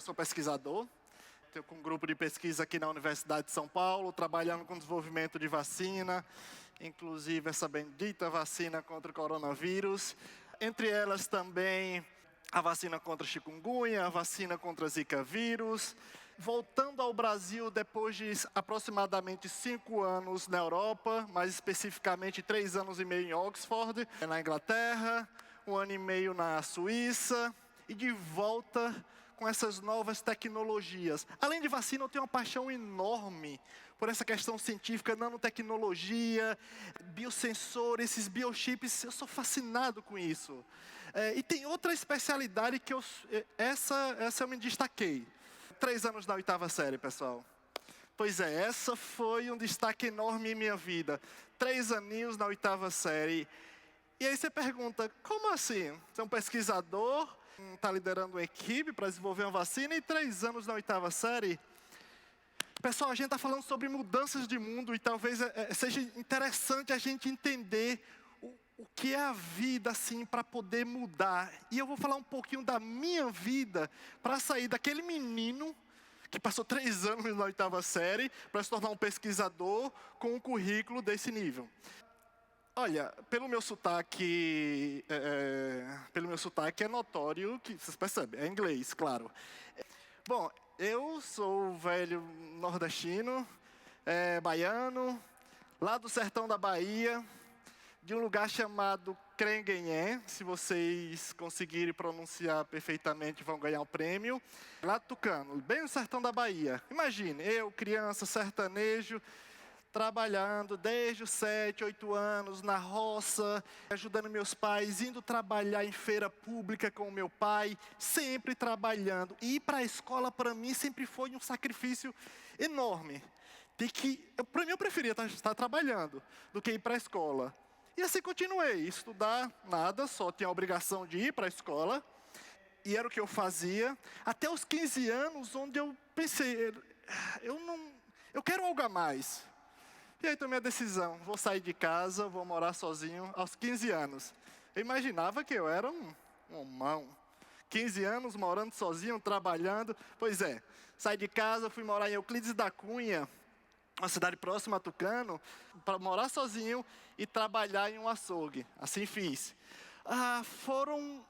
sou pesquisador. Estou com um grupo de pesquisa aqui na Universidade de São Paulo, trabalhando com desenvolvimento de vacina, inclusive essa bendita vacina contra o coronavírus. Entre elas também a vacina contra chikungunya, a vacina contra zika vírus. Voltando ao Brasil depois de aproximadamente 5 anos na Europa, mais especificamente 3 anos e meio em Oxford, na Inglaterra, 1 ano e meio na Suíça, e de volta com essas novas tecnologias. Além de vacina, eu tenho uma paixão enorme por essa questão científica, nanotecnologia, biosensor, esses biochips, eu sou fascinado com isso. E tem outra especialidade que essa eu me destaquei. 3 anos na 8ª série, pessoal. Pois é, essa foi um destaque enorme em minha vida. 3 aninhos na 8ª série. E aí você pergunta, como assim? Você é um pesquisador, está liderando uma equipe para desenvolver uma vacina e 3 anos na 8ª série? Pessoal, a gente está falando sobre mudanças de mundo e talvez seja interessante a gente entender o que é a vida, assim, para poder mudar. E eu vou falar um pouquinho da minha vida para sair daquele menino que passou 3 anos na 8ª série para se tornar um pesquisador com um currículo desse nível. Olha, pelo meu sotaque é notório que, vocês percebem, é inglês, claro. Bom, eu sou velho nordestino, baiano, lá do sertão da Bahia, de um lugar chamado Crenguenhé. Se vocês conseguirem pronunciar perfeitamente, vão ganhar o prêmio. Lá do Tucano, bem no sertão da Bahia. Imagine, eu, criança, sertanejo, trabalhando desde os 7, 8 anos na roça, ajudando meus pais, indo trabalhar em feira pública com o meu pai, sempre trabalhando. E ir para a escola, para mim, sempre foi um sacrifício enorme. Para mim, eu preferia estar trabalhando do que ir para a escola. E assim continuei, estudar nada, só tinha a obrigação de ir para a escola. E era o que eu fazia, até os 15 anos, onde eu pensei, eu quero algo a mais. E aí tomei a decisão, vou sair de casa, vou morar sozinho aos 15 anos. Eu imaginava que eu era um homão. 15 anos, morando sozinho, trabalhando. Pois é, saí de casa, fui morar em Euclides da Cunha, uma cidade próxima a Tucano, para morar sozinho e trabalhar em um açougue. Assim fiz. Foram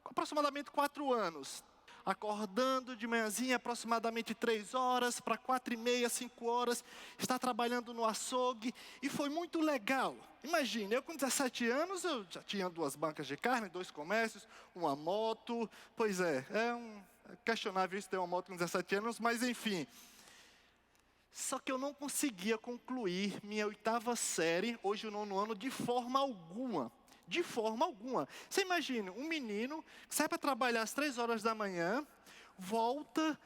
aproximadamente 4 anos. Acordando de manhãzinha, aproximadamente 3 horas, para 4h30, 5 horas, estar trabalhando no açougue, e foi muito legal. Imagine, eu com 17 anos, eu já tinha 2 bancas de carne, 2 comércios, uma moto. Pois é questionável isso ter uma moto com 17 anos, mas enfim. Só que eu não conseguia concluir minha 8ª série, hoje o 9º ano, de forma alguma. De forma alguma. Você imagina, um menino que sai para trabalhar às 3 horas da manhã, volta,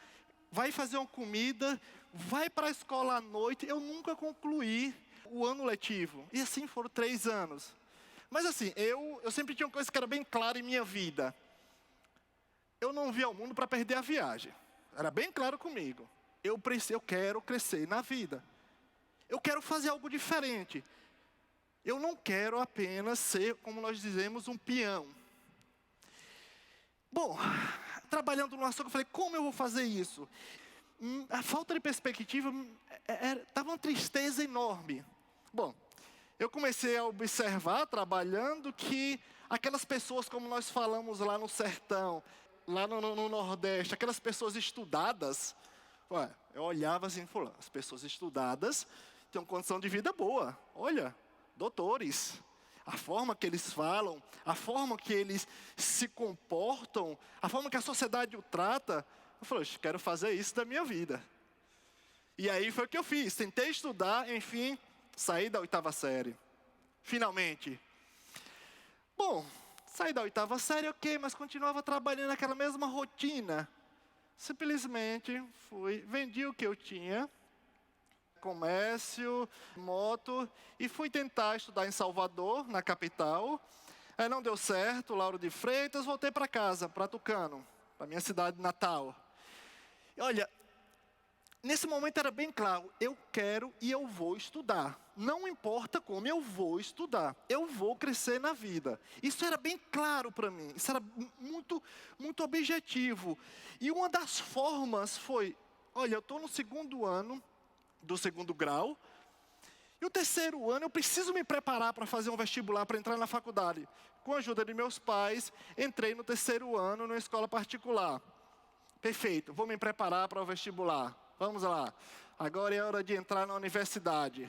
vai fazer uma comida, vai para a escola à noite. Eu nunca concluí o ano letivo. E assim foram 3 anos. Mas assim, eu sempre tinha uma coisa que era bem clara em minha vida. Eu não via o mundo para perder a viagem. Era bem claro comigo. Eu quero crescer na vida. Eu quero fazer algo diferente. Eu não quero apenas ser, como nós dizemos, um peão. Bom, trabalhando no açougue, eu falei, como eu vou fazer isso? A falta de perspectiva estava uma tristeza enorme. Bom, eu comecei a observar, trabalhando, que aquelas pessoas, como nós falamos lá no sertão, lá no Nordeste, aquelas pessoas estudadas, eu olhava assim e falava, as pessoas estudadas têm uma condição de vida boa. Olha, doutores, a forma que eles falam, a forma que eles se comportam, a forma que a sociedade o trata. Eu falei, quero fazer isso da minha vida. E aí foi o que eu fiz, tentei estudar, enfim, saí da 8ª série. Finalmente. Bom, saí da 8ª série, ok, mas continuava trabalhando naquela mesma rotina. Simplesmente vendi o que eu tinha, comércio, moto, e fui tentar estudar em Salvador, na capital. Aí não deu certo, Lauro de Freitas, voltei para casa, para Tucano, para minha cidade natal. E olha, Nesse momento era bem claro, eu quero e eu vou estudar. Não importa como, eu vou estudar. Eu vou crescer na vida. Isso era bem claro para mim. Isso era muito, muito objetivo. E uma das formas foi, olha, eu estou no segundo ano do segundo grau. E o terceiro ano eu preciso me preparar para fazer um vestibular, para entrar na faculdade. Com a ajuda de meus pais, entrei no terceiro ano numa escola particular. Perfeito, vou me preparar para o vestibular. Vamos lá, agora é hora de entrar na universidade.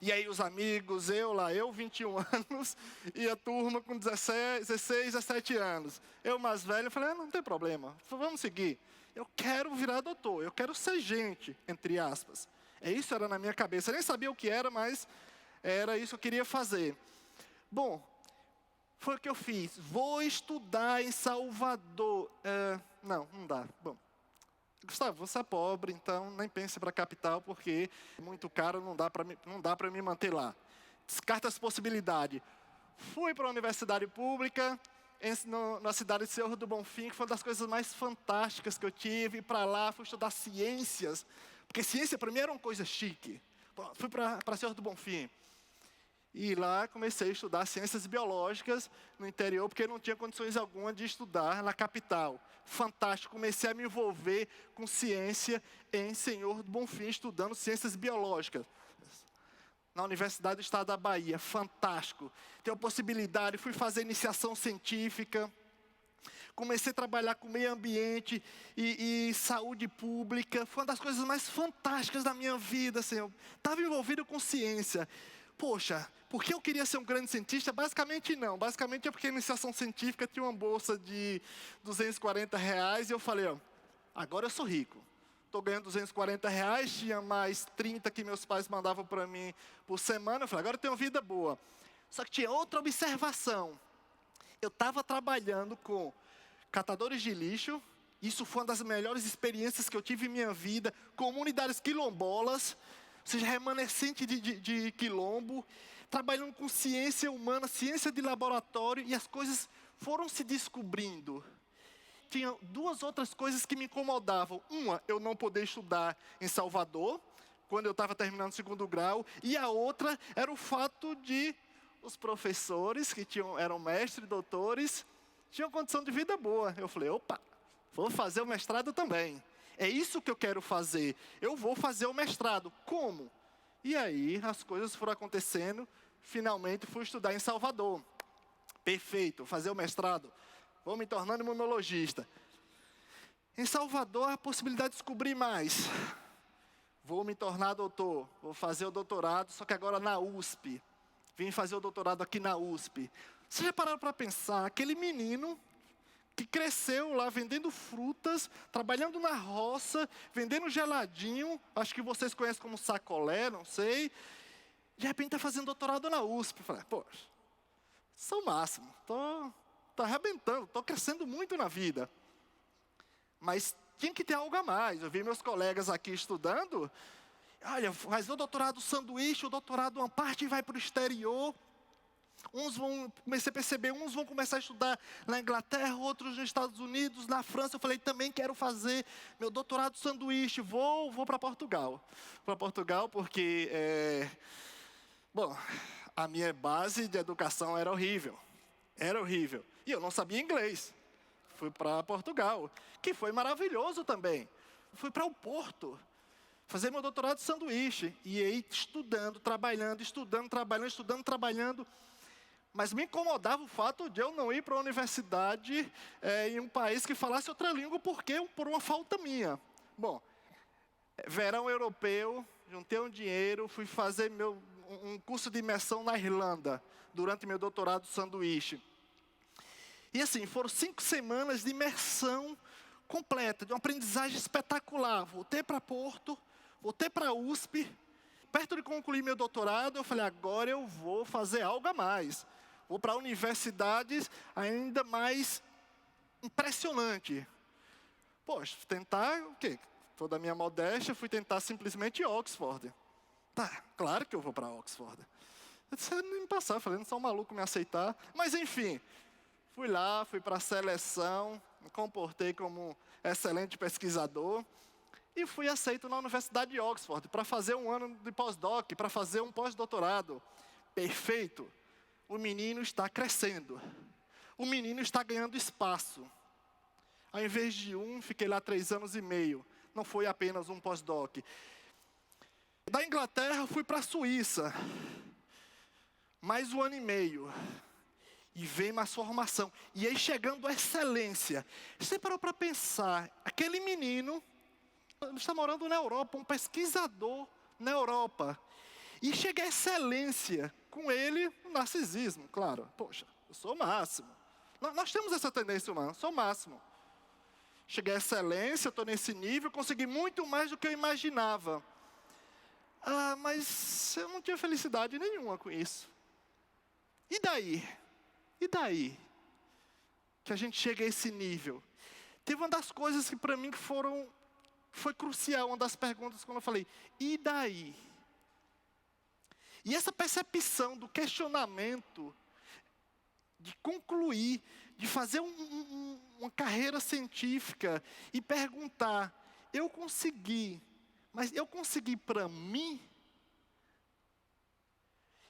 E aí os amigos, eu 21 anos, e a turma com 16, 17 anos. Eu mais velho, falei, não tem problema, vamos seguir. Eu quero virar doutor, eu quero ser gente, entre aspas. Isso era na minha cabeça, eu nem sabia o que era, mas era isso que eu queria fazer. Bom, foi o que eu fiz. Vou estudar em Salvador. Não dá. Bom, Gustavo, você é pobre, então nem pense para a capital, porque é muito caro, não dá para me manter lá. Descarta as possibilidades. Fui para a universidade pública, na cidade de Senhor do Bonfim, que foi uma das coisas mais fantásticas que eu tive. Para lá, fui estudar ciências, porque ciência para mim era uma coisa chique. Fui para Senhor do Bonfim. E lá comecei a estudar ciências biológicas no interior, porque não tinha condições alguma de estudar na capital. Fantástico, comecei a me envolver com ciência em Senhor do Bonfim, estudando ciências biológicas. Na Universidade do Estado da Bahia, fantástico. Tenho a possibilidade, fui fazer iniciação científica. Comecei a trabalhar com meio ambiente e saúde pública. Foi uma das coisas mais fantásticas da minha vida, assim. Eu estava envolvido com ciência. Poxa, por que eu queria ser um grande cientista? Basicamente não. Basicamente é porque a iniciação científica tinha uma bolsa de R$ 240 e eu falei, agora eu sou rico. Estou ganhando R$ 240, tinha mais 30 que meus pais mandavam para mim por semana. Eu falei, agora eu tenho uma vida boa. Só que tinha outra observação. Eu estava trabalhando com catadores de lixo. Isso foi uma das melhores experiências que eu tive em minha vida. Comunidades quilombolas, ou seja, remanescente de quilombo, trabalhando com ciência humana, ciência de laboratório, e as coisas foram se descobrindo. Tinha duas outras coisas que me incomodavam. Uma, eu não poder estudar em Salvador, quando eu estava terminando o segundo grau, e a outra era o fato de os professores, que eram mestres, doutores, tinham condição de vida boa. Eu falei, opa, vou fazer o mestrado também. É isso que eu quero fazer. Eu vou fazer o mestrado. Como? E aí as coisas foram acontecendo. Finalmente fui estudar em Salvador. Perfeito, fazer o mestrado. Vou me tornando imunologista. Em Salvador, a possibilidade de descobrir mais. Vou me tornar doutor. Vou fazer o doutorado, só que agora na USP. Vim fazer o doutorado aqui na USP. Vocês já pararam para pensar? Aquele menino que cresceu lá vendendo frutas, trabalhando na roça, vendendo geladinho, acho que vocês conhecem como sacolé, não sei. De repente está fazendo doutorado na USP. Falei, poxa, sou o máximo, tô arrebentando, estou crescendo muito na vida. Mas tinha que ter algo a mais. Eu vi meus colegas aqui estudando, olha, faz o doutorado sanduíche, o doutorado uma parte vai para o exterior. Comecei a perceber, uns vão começar a estudar na Inglaterra, outros nos Estados Unidos, na França. Eu falei, também quero fazer meu doutorado sanduíche, vou para Portugal. Para Portugal porque, a minha base de educação era horrível. E eu não sabia inglês. Fui para Portugal, que foi maravilhoso também. Fui para o Porto, fazer meu doutorado de sanduíche. E aí estudando, trabalhando, trabalhando. Mas me incomodava o fato de eu não ir para a universidade em um país que falasse outra língua, por uma falta minha. Bom, verão europeu, juntei um dinheiro, fui fazer um curso de imersão na Irlanda, durante meu doutorado de sanduíche. E assim, foram 5 semanas de imersão completa, de uma aprendizagem espetacular. Voltei para Porto, voltei para a USP. Perto de concluir meu doutorado, eu falei, agora eu vou fazer algo a mais. Vou para universidades ainda mais impressionante. Poxa, tentar o quê? Toda a minha modéstia, fui tentar simplesmente Oxford. Tá, claro que eu vou para Oxford. Você nem me passar, falei, não sou um maluco me aceitar. Mas enfim, fui lá, fui para a seleção, me comportei como um excelente pesquisador. E fui aceito na Universidade de Oxford para fazer um ano de pós-doc, para fazer um pós-doutorado. Perfeito. O menino está crescendo. O menino está ganhando espaço. Ao invés de fiquei lá 3 anos e meio. Não foi apenas um pós-doc. Da Inglaterra, fui para a Suíça. Mais 1 ano e meio. E vem mais formação. E aí chegando à excelência. Você parou para pensar, aquele menino está morando na Europa, um pesquisador na Europa. E chega à excelência. Com ele, o narcisismo, claro. Poxa, eu sou o máximo. Nós temos essa tendência humana, eu sou o máximo. Cheguei à excelência, estou nesse nível, consegui muito mais do que eu imaginava. Mas eu não tinha felicidade nenhuma com isso. E daí? E daí? Que a gente chega a esse nível. Teve uma das coisas que para mim foi crucial, uma das perguntas quando eu falei, e daí? E essa percepção do questionamento, de concluir, de fazer uma carreira científica e perguntar, mas eu consegui para mim?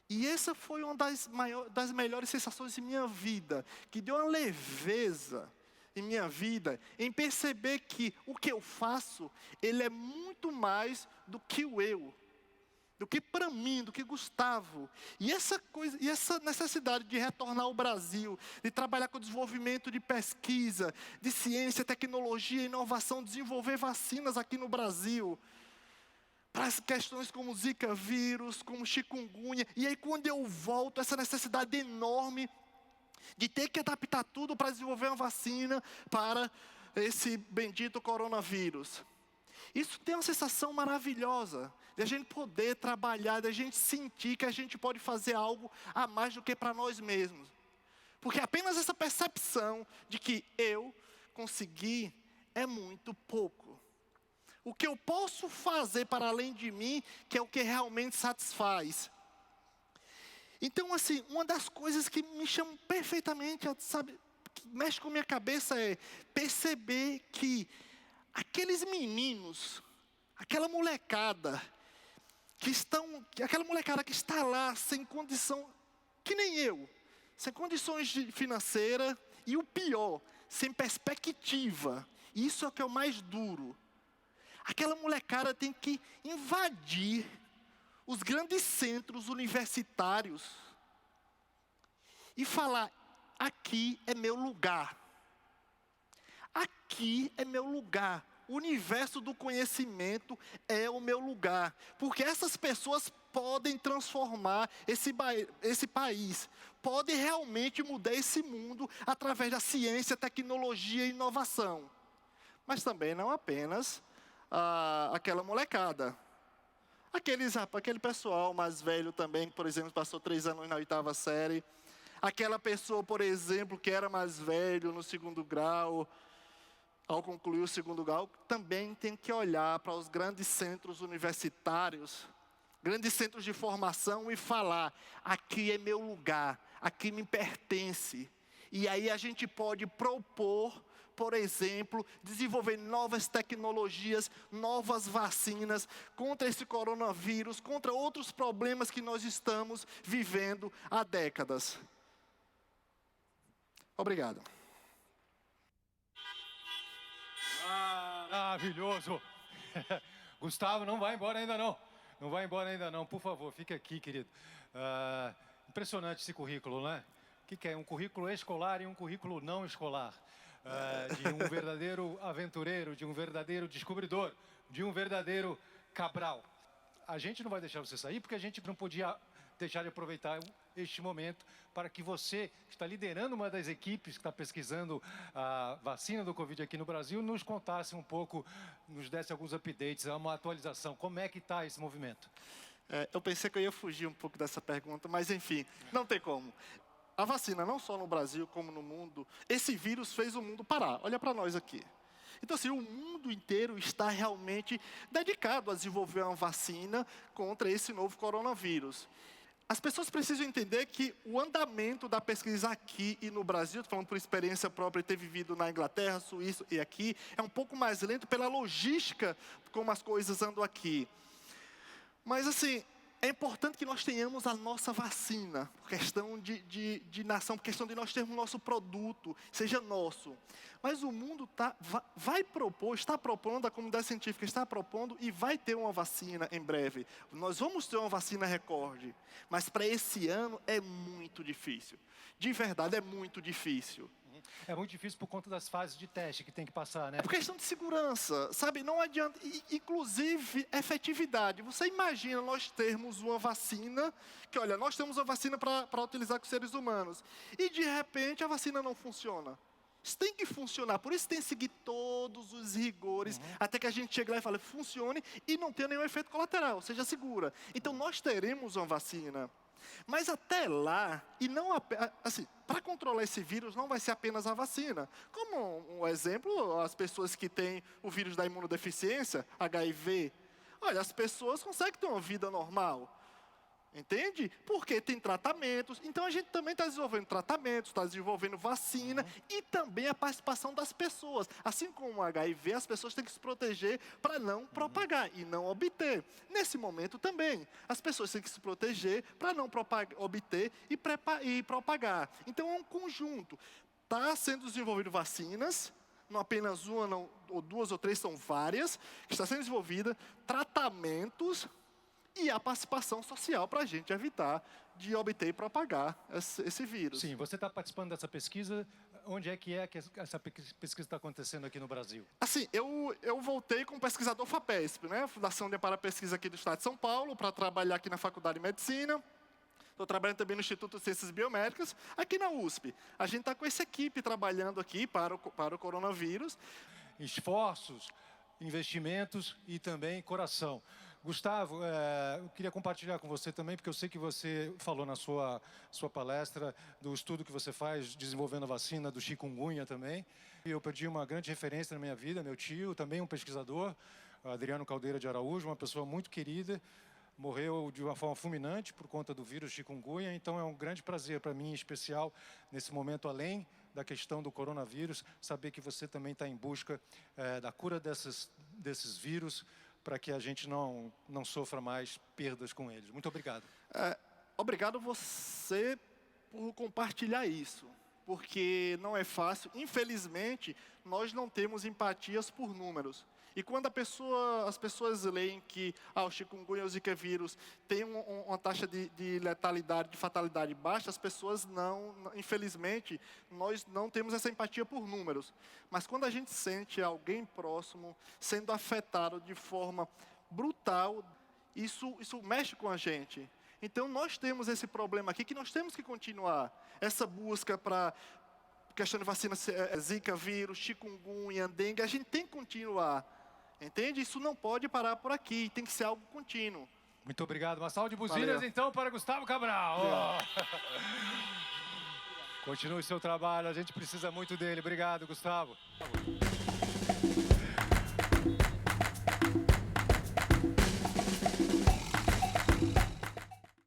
E essa foi uma das melhores sensações de minha vida, que deu uma leveza em minha vida, em perceber que o que eu faço, ele é muito mais do que o eu. Do que para mim, do que Gustavo. E essa necessidade de retornar ao Brasil, de trabalhar com desenvolvimento de pesquisa, de ciência, tecnologia, inovação, desenvolver vacinas aqui no Brasil, para as questões como Zika vírus, como chikungunya. E aí quando eu volto, essa necessidade enorme de ter que adaptar tudo para desenvolver uma vacina para esse bendito coronavírus. Isso tem uma sensação maravilhosa, de a gente poder trabalhar, de a gente sentir que a gente pode fazer algo a mais do que para nós mesmos. Porque apenas essa percepção de que eu consegui é muito pouco. O que eu posso fazer para além de mim, que é o que realmente satisfaz. Então, assim, uma das coisas que me chama perfeitamente, sabe, que mexe com a minha cabeça é perceber que aqueles meninos, aquela molecada que está lá sem condição, que nem eu, sem condições financeiras e o pior, sem perspectiva. Isso é o que é o mais duro. Aquela molecada tem que invadir os grandes centros universitários e falar, aqui é meu lugar. Aqui é meu lugar. O universo do conhecimento é o meu lugar. Porque essas pessoas podem transformar esse país. Podem realmente mudar esse mundo através da ciência, tecnologia e inovação. Mas também não apenas aquela molecada. Aquele pessoal mais velho também, que, por exemplo, passou 3 anos na 8ª série. Aquela pessoa, por exemplo, que era mais velho no 2º grau, ao concluir o 2º grau, também tem que olhar para os grandes centros universitários, grandes centros de formação e falar, aqui é meu lugar, aqui me pertence. E aí a gente pode propor, por exemplo, desenvolver novas tecnologias, novas vacinas contra esse coronavírus, contra outros problemas que nós estamos vivendo há décadas. Obrigado. Maravilhoso. Gustavo, não vai embora ainda não. Não vai embora ainda não. Por favor, fique aqui, querido. Impressionante esse currículo, né? O que é? Um currículo escolar e um currículo não escolar. De um verdadeiro aventureiro, de um verdadeiro descobridor, de um verdadeiro Cabral. A gente não vai deixar você sair porque a gente não podia deixar de aproveitar este momento para que você, que está liderando uma das equipes que está pesquisando a vacina do Covid aqui no Brasil, nos contasse um pouco, nos desse alguns updates, uma atualização. Como é que está esse movimento? Eu pensei que eu ia fugir um pouco dessa pergunta, mas enfim, não tem como. A vacina, não só no Brasil como no mundo, esse vírus fez o mundo parar. Olha para nós aqui. Então, assim, o mundo inteiro está realmente dedicado a desenvolver uma vacina contra esse novo coronavírus. As pessoas precisam entender que o andamento da pesquisa aqui e no Brasil, estou falando por experiência própria e ter vivido na Inglaterra, Suíça e aqui, é um pouco mais lento pela logística como as coisas andam aqui. Mas assim, é importante que nós tenhamos a nossa vacina, por questão de nação, por questão de nós termos o nosso produto, seja nosso. Mas o mundo vai propor, está propondo, a comunidade científica está propondo e vai ter uma vacina em breve. Nós vamos ter uma vacina recorde, mas para esse ano é muito difícil. De verdade, é muito difícil. É muito difícil por conta das fases de teste que tem que passar, né? É por questão de segurança, sabe? Não adianta, inclusive efetividade. Você imagina nós termos uma vacina, que olha, nós temos uma vacina para utilizar com seres humanos, e de repente a vacina não funciona. Isso tem que funcionar, por isso tem que seguir todos os rigores, até que a gente chegue lá e fale, funcione e não tenha nenhum efeito colateral, seja segura. Então nós teremos uma vacina. Mas até lá, e não assim, para controlar esse vírus não vai ser apenas a vacina. Como um exemplo, as pessoas que têm o vírus da imunodeficiência, HIV, olha, as pessoas conseguem ter uma vida normal. Entende? Porque tem tratamentos. Então a gente também está desenvolvendo tratamentos, está desenvolvendo vacina e também a participação das pessoas. Assim como o HIV, as pessoas têm que se proteger para não propagar e não obter. Nesse momento também, as pessoas têm que se proteger para não obter e propagar. Então é um conjunto. Está sendo desenvolvido vacinas, não apenas uma, não, ou duas ou três, são várias, que está sendo desenvolvida, tratamentos e a participação social para a gente evitar de obter e propagar esse vírus. Sim, você está participando dessa pesquisa. Onde é que essa pesquisa está acontecendo aqui no Brasil? Assim, eu voltei como pesquisador FAPESP, né? Fundação de Amparo à Pesquisa aqui do Estado de São Paulo, para trabalhar aqui na Faculdade de Medicina. Estou trabalhando também no Instituto de Ciências Biomédicas, aqui na USP. A gente está com essa equipe trabalhando aqui para o coronavírus. Esforços, investimentos e também coração. Gustavo, eu queria compartilhar com você também, porque eu sei que você falou na sua palestra do estudo que você faz desenvolvendo a vacina do chikungunya também. E eu perdi uma grande referência na minha vida, meu tio, também um pesquisador, Adriano Caldeira de Araújo, uma pessoa muito querida, morreu de uma forma fulminante por conta do vírus chikungunya. Então é um grande prazer para mim, em especial, nesse momento, além da questão do coronavírus, saber que você também está em busca da cura desses vírus, para que a gente não sofra mais perdas com eles. Muito obrigado. Obrigado você por compartilhar isso, porque não é fácil. Infelizmente, nós não temos empatias por números. E quando as pessoas leem que o chikungunya e o zika vírus tem uma taxa de letalidade, de fatalidade baixa, as pessoas infelizmente, nós não temos essa empatia por números. Mas quando a gente sente alguém próximo sendo afetado de forma brutal, isso mexe com a gente. Então nós temos esse problema aqui que nós temos que continuar. Essa busca para questão de vacina, zika vírus, chikungunya, dengue, a gente tem que continuar. Entende? Isso não pode parar por aqui, tem que ser algo contínuo. Muito obrigado. Uma salva de buzinas, então, para Gustavo Cabral. Continue o seu trabalho, a gente precisa muito dele. Obrigado, Gustavo.